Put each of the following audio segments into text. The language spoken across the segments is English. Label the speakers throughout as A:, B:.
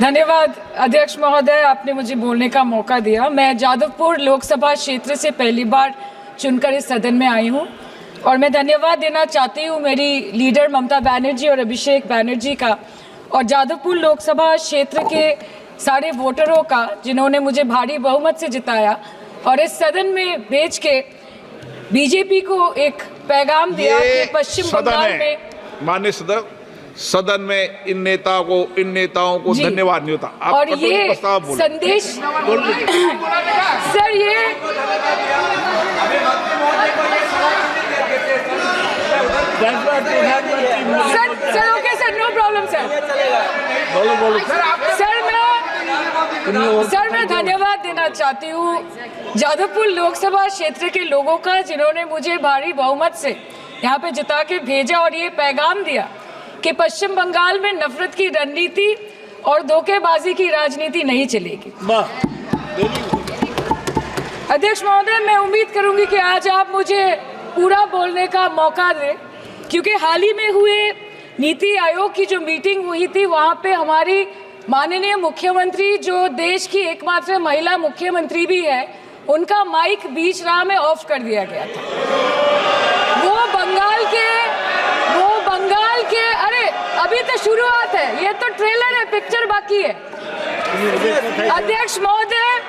A: धन्यवाद अध्यक्ष महोदय, आपने मुझे बोलने का मौका दिया। मैं जादवपुर लोकसभा क्षेत्र से पहली बार चुनकर इस सदन में आई हूं और मैं धन्यवाद देना चाहती हूं मेरी लीडर ममता बनर्जी और अभिषेक बनर्जी का और जादवपुर लोकसभा क्षेत्र के सारे वोटरों का जिन्होंने मुझे भारी बहुमत से जिताया और इस सदन में भेज के बीजेपी को एक पैगाम दिया कि पश्चिम बंगाल में
B: माननीय सदन में इन नेताओं को धन्यवाद नहीं होता। आप
A: और ये संदेश सर ये sir okay sir, no problem sir. Sir मैं धन्यवाद देना चाहती हूँ जादवपुर लोकसभा क्षेत्र के लोगों का जिन्होंने मुझे भारी बहुमत से यहाँ पे जिता के भेजा और ये पैगाम दिया कि पश्चिम बंगाल में नफरत की रणनीति और धोखेबाजी की राजनीति नहीं चलेगी। अध्यक्ष महोदय, मैं उम्मीद करूंगी कि आज आप मुझे पूरा बोलने का मौका दें, क्योंकि हाल ही में हुए नीति आयोग की जो मीटिंग हुई थी वहां पे हमारी माननीय मुख्यमंत्री, जो देश की एकमात्र महिला मुख्यमंत्री भी है, उनका माइक बीच राह में ऑफ कर दिया गया था। वो बंगाल के अरे अभी तो शुरुआत है, ये तो ट्रेलर है, पिक्चर बाकी है। अध्यक्ष महोदय,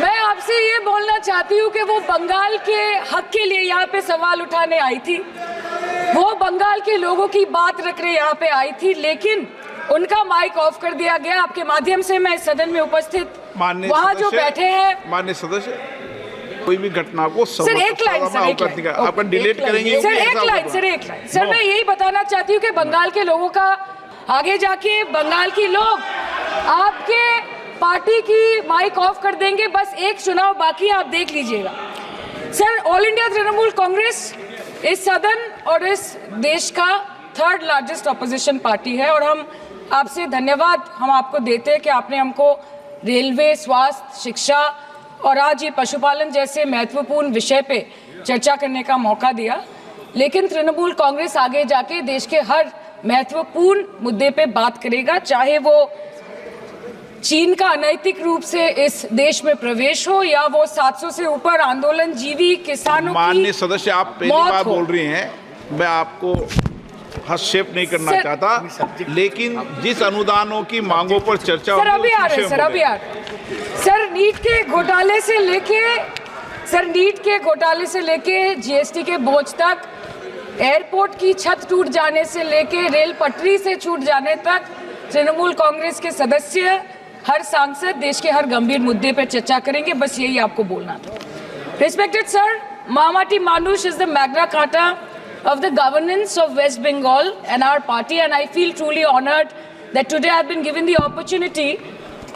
A: मैं आपसे ये बोलना चाहती हूँ कि वो बंगाल के हक के लिए यहाँ पे सवाल उठाने आई थी, वो बंगाल के लोगों की बात रख रहे यहाँ पे आई थी, लेकिन उनका माइक ऑफ कर दिया गया। आपके माध्यम से मैं इस सदन में उपस्थित वहाँ जो बैठे हैं
B: माननीय सदस्य, कोई भी घटना को
A: सर एक लाइन
B: आपका डिलीट करेंगे
A: सर, एक लाइन सर मैं यही बताना चाहती हूँ कि बंगाल के लोगों का आगे जाके बंगाल की लोग आपके पार्टी की माइक ऑफ कर देंगे। बस एक चुनाव बाकी, आप देख लीजिएगा। Sir, all India Trinamool Congress इस सदन और इस देश का थर्ड लार्जेस्ट ऑपोजिशन पार्टी है और हम आपसे धन्यवाद हम आपको देते हैं कि आपने हमको रेलवे, स्वास्थ्य, शिक्षा और आज ये पशुपालन जैसे महत्वपूर्ण विषय पे चर्चा करने का मौका दिया। लेकिन तृणमूल कांग्रेस आगे जाके देश के हर महत्वपूर्ण मुद्दे पे बात करेगा, चाहे वो चीन का अनैतिक रूप से इस देश में प्रवेश हो या वो 700 से ऊपर आंदोलन जीवी किसानों की।
B: माननीय सदस्य, आप पहली बार बोल रही हैं, मैं आपको हस्तक्षेप नहीं करना चाहता, लेकिन जिस अनुदानों की मांगों पर चर्चा
A: सर अभी आ रहे हैं सर नीट के घोटाले से लेके जीएसटी के बोझ तक, एयरपोर्ट की छत टूट जाने से लेके रेल पटरी से छूट जाने तक तृणमूल कांग्रेस के सदस्य, हर सांसद देश के हर गंभीर मुद्दे पर चर्चा करेंगे। बस यही आपको बोलना था। रिस्पेक्टेड सर, मामाटी मानुष is the Magna carta of the governance of West Bengal and our party, and I feel truly honored that today I've been given the opportunity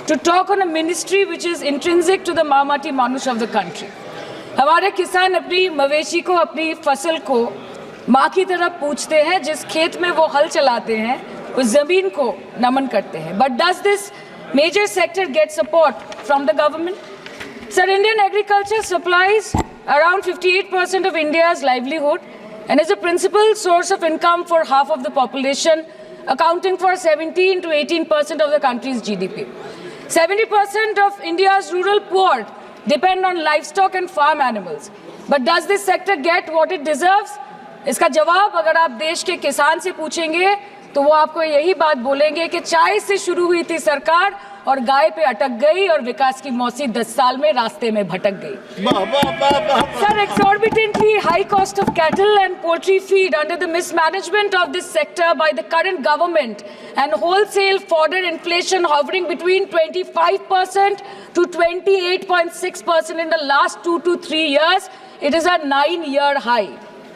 A: to talk on a ministry which is intrinsic to the Mamati Manush of the country. हमारे किसान अपनी मवेशी को, अपनी फसल को माँ की तरह पूछते हैं, जिस खेत में वो हल चलाते हैं उस जमीन को नमन करते हैं। But does this major sector get support from the government? Sir, Indian agriculture supplies around 58% of India's livelihood and is a principal source of income for half of the population, accounting for 17 to 18% of the country's GDP. 70% of India's rural poor depend on livestock and farm animals. But does this sector get what it deserves? इसका जवाब अगर आप देश के किसान से पूछेंगे तो वो आपको यही बात बोलेंगे कि चाय से शुरू हुई थी सरकार और गाय पे अटक गई और विकास की मौसी 10 साल में रास्ते में भटक गई। Sir, exorbitantly high cost of cattle and poultry feed under the mismanagement of this sector by the current government and wholesale fodder inflation hovering between 25% to 28.6% in the last 2 to 3 years, it is a 9-year high.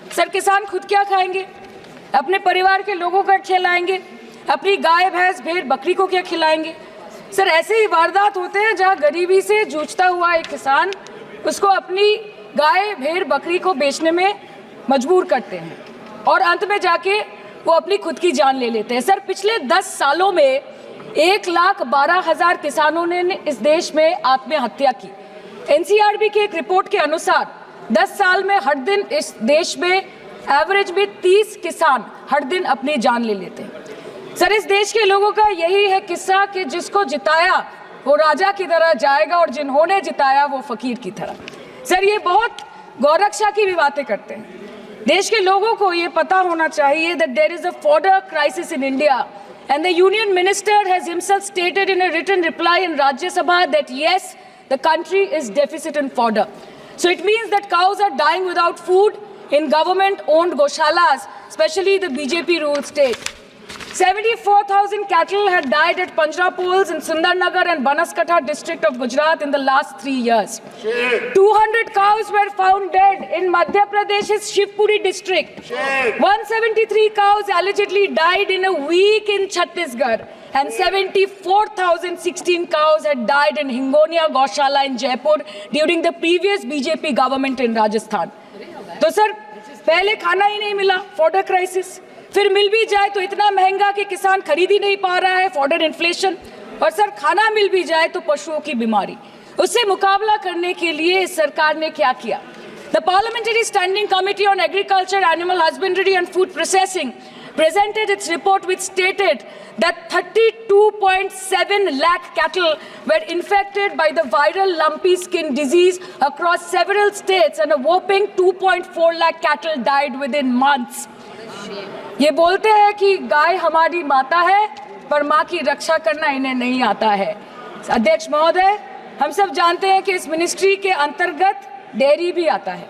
A: Sir, किसान खुद क्या खाएंगे? अपने परिवार के लोगों का खिलाएंगे? अपनी गाय, भैंस, भेड़, बकरी को क्या खिलाएंगे? सर, ऐसे ही वारदात होते हैं जहां गरीबी से जूझता हुआ एक किसान उसको अपनी गाय, भेड़, बकरी को बेचने में मजबूर करते हैं और अंत में जाके वो अपनी खुद की जान ले लेते हैं। सर, पिछले 10 सालों में 1,12,000 किसानों ने इस देश में आत्महत्या की। एनसीआरबी की एक रिपोर्ट के अनुसार 10 साल में हर दिन इस देश में एवरेज में 30 किसान हर दिन अपनी जान ले लेते हैं। सर, इस देश के लोगों का यही है किस्सा कि जिसको जिताया वो राजा की तरह जाएगा और जिन्होंने जिताया वो फकीर की तरह। सर, ये बहुत गौरक्षा की भी बातें करते हैं। देश के लोगों को ये पता होना चाहिए that there is a fodder crisis in India, and the Union Minister has himself stated in a written reply in Rajya Sabha that yes, the country is deficit in fodder. So it means that cows are dying without food in government-owned goshalas, especially the BJP-ruled state. 74,000 cattle had died at Panjrapols in Sundarnagar and Banaskantha district of Gujarat in the last 3 years. 200 cows were found dead in Madhya Pradesh's Shivpuri district. 173 cows allegedly died in a week in Chhattisgarh. And 74,016 cows had died in Hingonia Gaushala in Jaipur during the previous BJP government in Rajasthan. तो sir, पहले खाना ही नहीं मिला, fodder crisis, फिर मिल भी जाए तो इतना महंगा कि किसान खरीद ही नहीं पा रहा है, फॉडर इन्फ्लेशन, और सर खाना मिल भी जाए तो पशुओं की बीमारी। उससे मुकाबला करने के लिए इस सरकार ने क्या किया? The Parliamentary Standing Committee on Agriculture, Animal Husbandry and Food Processing presented its report which stated that 32.7 lakh cattle were infected by the viral lumpy skin disease across several states and a whopping 2.4 lakh cattle died within months. ये बोलते हैं कि गाय हमारी माता है पर माँ की रक्षा करना इन्हें नहीं आता है। अध्यक्ष महोदय, हम सब जानते हैं कि इस मिनिस्ट्री के अंतर्गत डेयरी भी आता है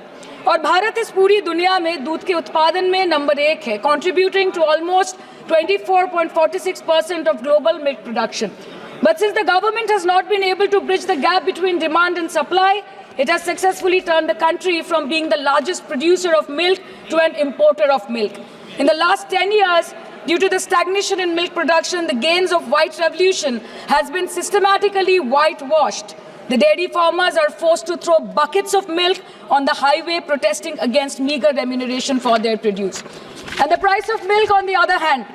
A: और भारत इस पूरी दुनिया में दूध के उत्पादन में नंबर 1 है, contributing to almost 24.46% of global milk production. But since the government has not been able to bridge the gap between demand and supply, it has successfully turned the country from being the largest producer of milk to an importer of milk. In the last 10 years, due to the stagnation in milk production, the gains of white revolution has been systematically whitewashed. The dairy farmers are forced to throw buckets of milk on the highway protesting against meager remuneration for their produce. And the price of milk, on the other hand,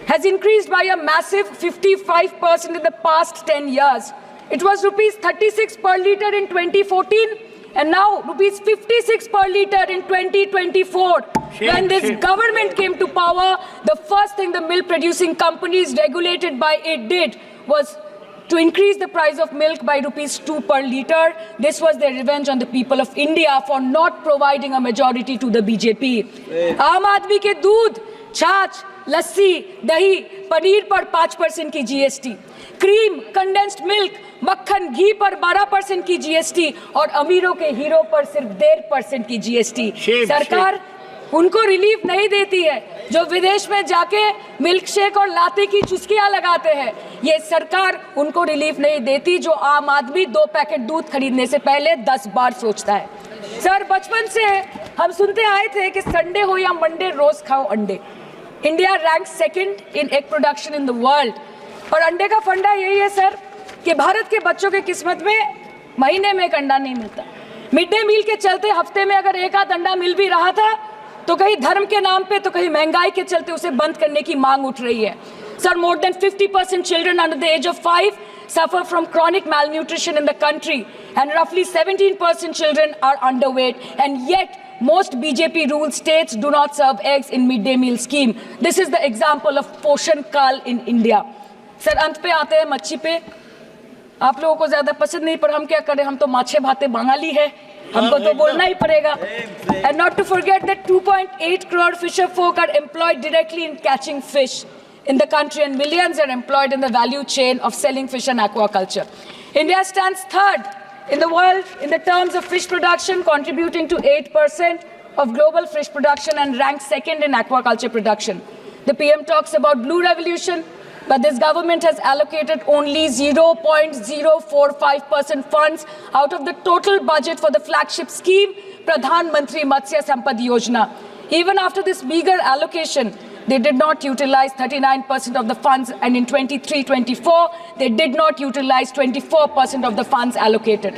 A: has increased by a massive 55% in the past 10 years. It was rupees 36 per litre in 2014 and now rupees 56 per litre in 2024. When this government came to power, the first thing the milk producing companies regulated by it did was to increase the price of milk by rupees 2 per litre. This was their revenge on the people of India for not providing a majority to the BJP. आम आदमी के दूध, छाछ, लस्सी, दही, पनीर पर 5% की GST, cream, condensed milk, मक्खन, घी पर 12% की GST और अमीरों के हीरो पर सिर्फ 1.5% की GST। सरकार उनको रिलीफ नहीं देती है जो विदेश में जाके मिल्क शेक और लाते की चुस्कियां लगाते हैं। ये सरकार उनको रिलीफ नहीं देती जो आम आदमी 2 पैकेट दूध खरीदने से पहले 10 बार सोचता है। सर, बचपन से हम सुनते आए थे कि संडे हो या मंडे रोज खाओ अंडे। India rank 2nd in egg production in the world और अंडे का फंडा यही है सर कि भारत के बच्चों के किस्मत में महीने में एक अंडा नहीं मिलता। मिड डे मील के चलते हफ्ते में अगर एक आध अंडा मिल भी रहा था तो कहीं धर्म के नाम पे तो कहीं महंगाई के चलते उसे बंद करने की मांग उठ रही है। Sir, more than 50% children under the age of 5 suffer from chronic malnutrition in the country and roughly 17% children are underweight, and yet most BJP ruled states do not serve eggs in midday meal scheme. This is the example of Poshan Kal in India. Sir, अंत पे आते हैं मच्छी पे। आप लोगों को ज्यादा पसंद नहीं पर हम क्या करें, हम तो माछे भाते बंगाली है, हमको तो बोलना ही पड़ेगा। And not to forget that 2.8 crore fisher folk are employed directly in catching fish in the country and millions are employed in the value chain of selling fish and aquaculture. India stands 3rd in the world in the terms of fish production, contributing to 8% of global fish production and ranks 2nd in aquaculture production. The PM talks about blue revolution, but this government has allocated only 0.045% funds out of the total budget for the flagship scheme, Pradhan Mantri Matsya Sampad Yojana. Even after this meager allocation, they did not utilize 39% of the funds, and in 23-24, they did not utilize 24% of the funds allocated.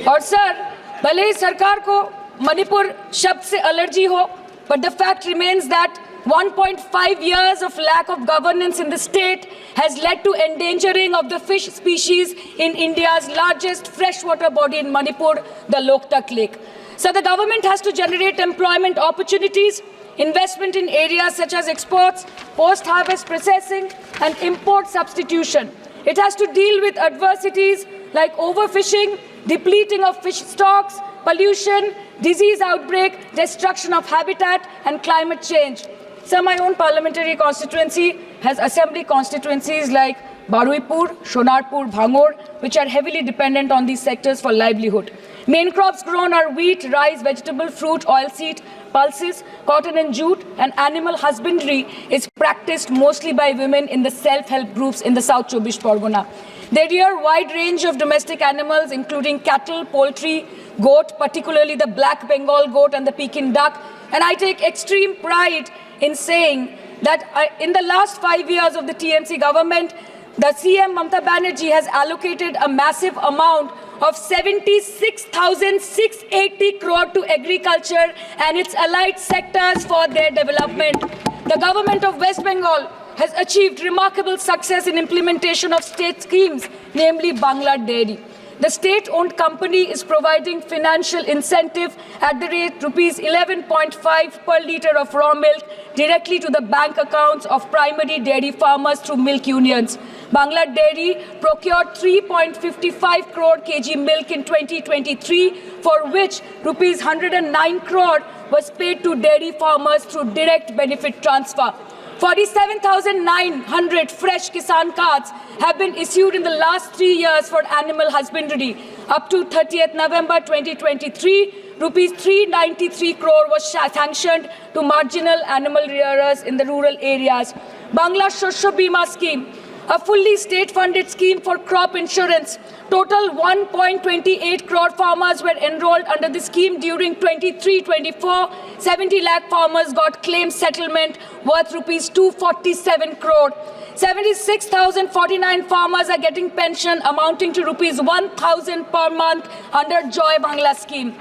A: और sir, भले ही सरकार को मणिपुर शब्द से allergy हो, but the fact remains that 1.5 years of lack of governance in the state has led to endangering of the fish species in India's largest freshwater body in Manipur, the Loktak Lake. So the government has to generate employment opportunities, investment in areas such as exports, post-harvest processing, and import substitution. It has to deal with adversities like overfishing, depleting of fish stocks, pollution, disease outbreak, destruction of habitat, and climate change. So my own parliamentary constituency has assembly constituencies like Baruipur, Shonarpur, Bhangor, which are heavily dependent on these sectors for livelihood. Main crops grown are wheat, rice, vegetable, fruit, oilseed, pulses, cotton and jute, and animal husbandry is practiced mostly by women in the self-help groups in the South Chobbish Pargona. They rear a wide range of domestic animals, including cattle, poultry, goat, particularly the black Bengal goat and the Pekin duck. And I take extreme pride in saying that in the last 5 years of the TMC government, the CM Mamata Banerjee has allocated a massive amount of 76,680 crore to agriculture and its allied sectors for their development. The government of West Bengal has achieved remarkable success in implementation of state schemes, namely Bangla Dairy. The state-owned company is providing financial incentive at the rate rupees 11.5 per litre of raw milk directly to the bank accounts of primary dairy farmers through milk unions. Bangla Dairy procured 3.55 crore kg milk in 2023, for which rupees 109 crore was paid to dairy farmers through direct benefit transfer. 47,900 fresh Kisan cards have been issued in the last 3 years for animal husbandry. Up to 30th November 2023, rupees 393 crore was sanctioned to marginal animal rearers in the rural areas. Bangla Shosho Bima Scheme, a fully state-funded scheme for crop insurance. Total 1.28 crore farmers were enrolled under the scheme during 23-24. 70 lakh farmers got claim settlement worth rupees 247 crore. 76,049 farmers are getting pension amounting to rupees 1,000 per month under Joy Bangla scheme.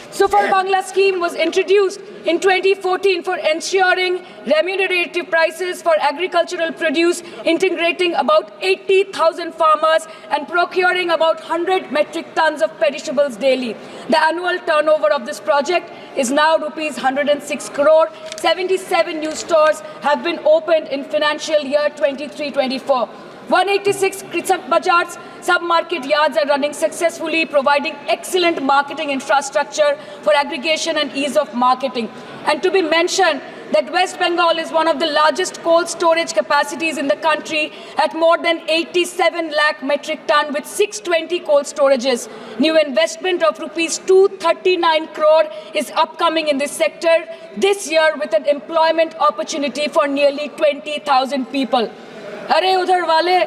A: Super Bangla scheme was introduced in 2014 for ensuring remunerative prices for agricultural produce, integrating about 80,000 farmers and procuring about 100 metric tons of perishables daily. The annual turnover of this project is now rupees 106 crore. 77 new stores have been opened in financial year 23-24. 186 Krisak Bazars sub-market yards are running successfully, providing excellent marketing infrastructure for aggregation and ease of marketing. And to be mentioned that West Bengal is one of the largest cold storage capacities in the country at more than 87 lakh metric ton with 620 cold storages. New investment of rupees 239 crore is upcoming in this sector this year with an employment opportunity for nearly 20,000 people. अरे उधर वाले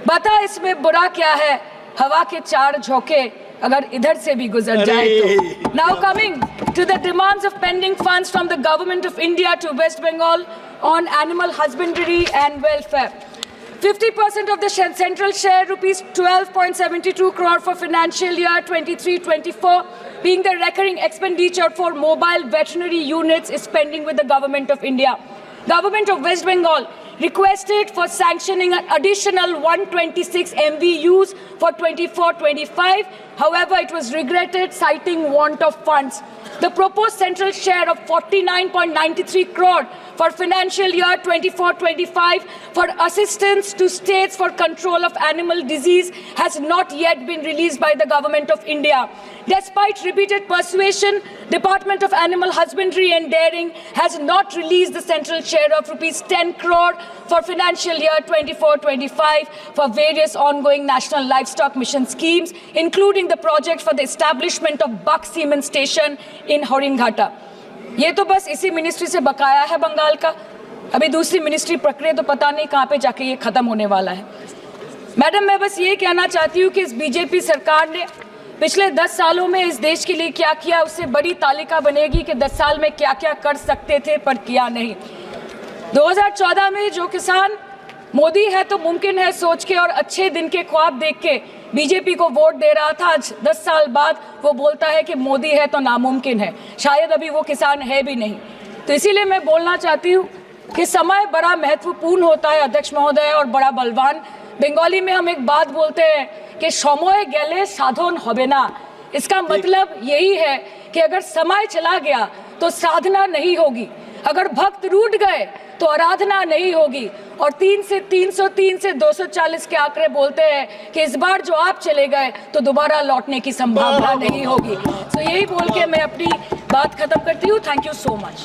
A: बता इसमें बुरा क्या है, हवा के चार झोंके अगर इधर से भी गुजर जाए तो. Now coming to the demands of pending funds from the government of India to West Bengal on animal husbandry and welfare. 50% of the central share, rupees 12.72 crore for financial year 23-24, being the recurring expenditure for mobile veterinary units, is pending with the government of India. Government of West Bengal requested for sanctioning an additional 126 MVUs for 24-25. However, it was regretted, citing want of funds. The proposed central share of 49.93 crore for financial year 24-25 for assistance to states for control of animal disease has not yet been released by the government of India. Despite repeated persuasion, Department of Animal Husbandry and Dairying has not released the central share of rupees 10 crore for financial year 24-25 for various ongoing national livestock mission schemes, including the project for the establishment of Buck Semen Station in Horinghata. ये तो बस इसी ministry से बकाया है बंगाल का. अभी दूसरी मिनिस्ट्री प्रक्रिया तो पता नहीं कहाँ पे जाके ये खत्म होने वाला है. मैडम, मैं बस ये कहना चाहती हूँ कि इस बीजेपी सरकार ने पिछले 10 सालों में इस देश के लिए क्या किया, उससे बड़ी तालिका बनेगी कि 10 साल में क्या क्या कर सकते थे पर किया नहीं. 2014 में जो किसान मोदी है तो मुमकिन है सोच के और अच्छे दिन के ख्वाब देख के बीजेपी को वोट दे रहा था, आज 10 साल बाद वो बोलता है कि मोदी है तो नामुमकिन है. शायद अभी वो किसान है भी नहीं. तो इसीलिए मैं बोलना चाहती हूँ कि समय बड़ा महत्वपूर्ण होता है अध्यक्ष महोदय और बड़ा बलवान. बंगाली में हम एक बात बोलते हैं कि समय गेले साधन होबे ना. इसका मतलब यही है कि अगर समय चला गया तो साधना नहीं होगी. अगर भक्त रूठ गए तो आराधना नहीं होगी। और 3 से 303 से 240 के आंकड़े बोलते हैं कि इस बार जो आप चले गए तो दोबारा लौटने की संभावना नहीं होगी। तो यही बोल के मैं अपनी बात खत्म करती हूँ। Thank you so much.